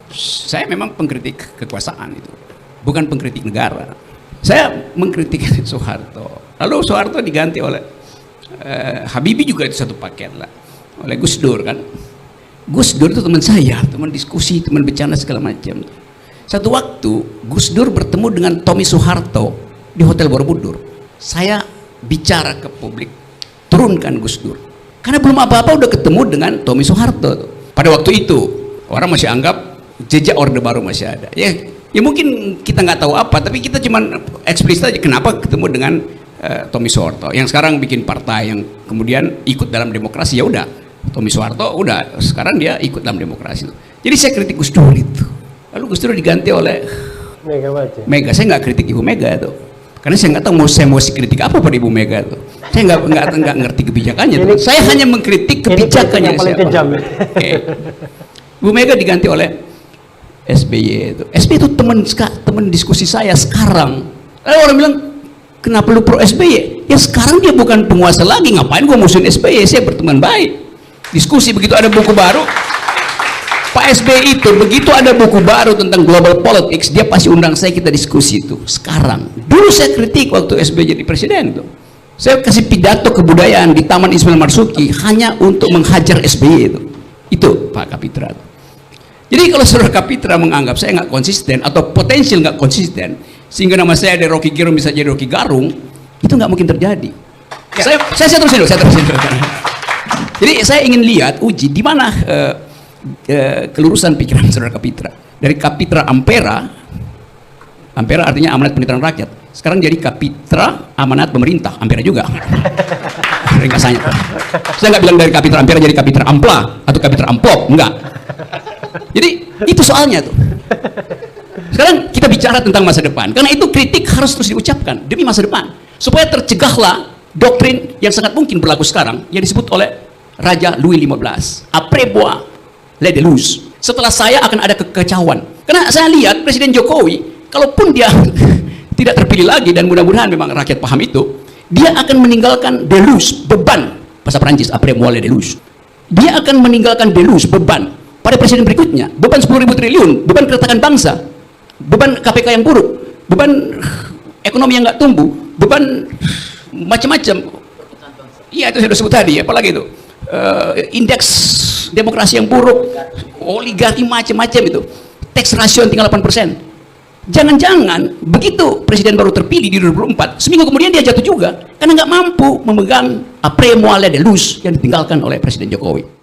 Saya memang pengkritik kekuasaan itu, bukan pengkritik negara. Saya mengkritik Soeharto. Lalu Soeharto diganti oleh Habibie, juga itu satu paket lah, oleh Gus Dur kan. Gus Dur itu teman saya, teman diskusi, teman bercanda segala macam. Satu waktu Gus Dur bertemu dengan Tommy Soeharto di Hotel Borobudur. Saya bicara ke publik, turunkan Gus Dur, karena belum apa-apa udah ketemu dengan Tommy Soeharto. Pada waktu itu orang masih anggap jejak Orde Baru masih ada. Ya mungkin kita nggak tahu apa, tapi kita cuman eksplisit aja kenapa ketemu dengan Tommy Soeharto yang sekarang bikin partai yang kemudian ikut dalam demokrasi. Ya udah, Tommy Soeharto udah sekarang dia ikut dalam demokrasi. Jadi saya kritik Gus Dur itu. Lalu Gus Dur diganti oleh Mega. Saya nggak kritik Ibu Mega itu, karena saya nggak tahu saya mau kritik apa pada Ibu Mega itu. Saya nggak ngerti kebijakannya. Saya hanya mengkritik kebijakannya. Ibu Mega diganti oleh SBY itu. SBY itu teman diskusi saya sekarang. Lalu orang bilang, kenapa lu pro SBY? Ya sekarang dia bukan penguasa lagi, ngapain gua musuhin SBY? Saya berteman baik. Diskusi, begitu ada buku baru, Pak SBY itu begitu ada buku baru tentang global politics, dia pasti undang saya, kita diskusi itu. Sekarang, dulu saya kritik waktu SBY jadi presiden tuh. Saya kasih pidato kebudayaan di Taman Ismail Marzuki hanya untuk menghajar SBY itu. Itu Pak Kapitra. Jadi kalau saudara Kapitra menganggap saya nggak konsisten atau potensial nggak konsisten, sehingga nama saya dari Rocky Gerung bisa jadi Rocky Garung, itu nggak mungkin terjadi. Ya. Saya terusin dulu. Jadi saya ingin lihat, uji di mana kelurusan pikiran saudara Kapitra. Dari Kapitra Ampera artinya amanat pendidikan rakyat. Sekarang jadi Kapitra amanat pemerintah, Ampera juga. Ringkasannya. Saya nggak bilang dari Kapitra Ampera jadi Kapitra Ampla atau Kapitra Amplop, enggak. Jadi itu soalnya tuh. Sekarang kita bicara tentang masa depan, karena itu kritik harus terus diucapkan demi masa depan, supaya tercegahlah doktrin yang sangat mungkin berlaku sekarang yang disebut oleh Raja Louis XV, après moi les déluges. Setelah saya akan ada kekacauan. Karena saya lihat Presiden Jokowi, kalaupun dia tidak terpilih lagi, dan mudah-mudahan memang rakyat paham itu, dia akan meninggalkan deluge, beban, bahasa Perancis après moi les déluges. Dia akan meninggalkan deluge, beban pada presiden berikutnya, beban 10.000 triliun, beban keretakan bangsa, beban KPK yang buruk, beban ekonomi yang nggak tumbuh, beban macam-macam. Iya, itu saya sudah sebut tadi, apalagi itu indeks demokrasi yang buruk, oligarki macam-macam itu, tax ratio tinggal 8%. Jangan-jangan begitu presiden baru terpilih di 2024, seminggu kemudian dia jatuh juga karena nggak mampu memegang après moi les déluges yang ditinggalkan oleh Presiden Jokowi.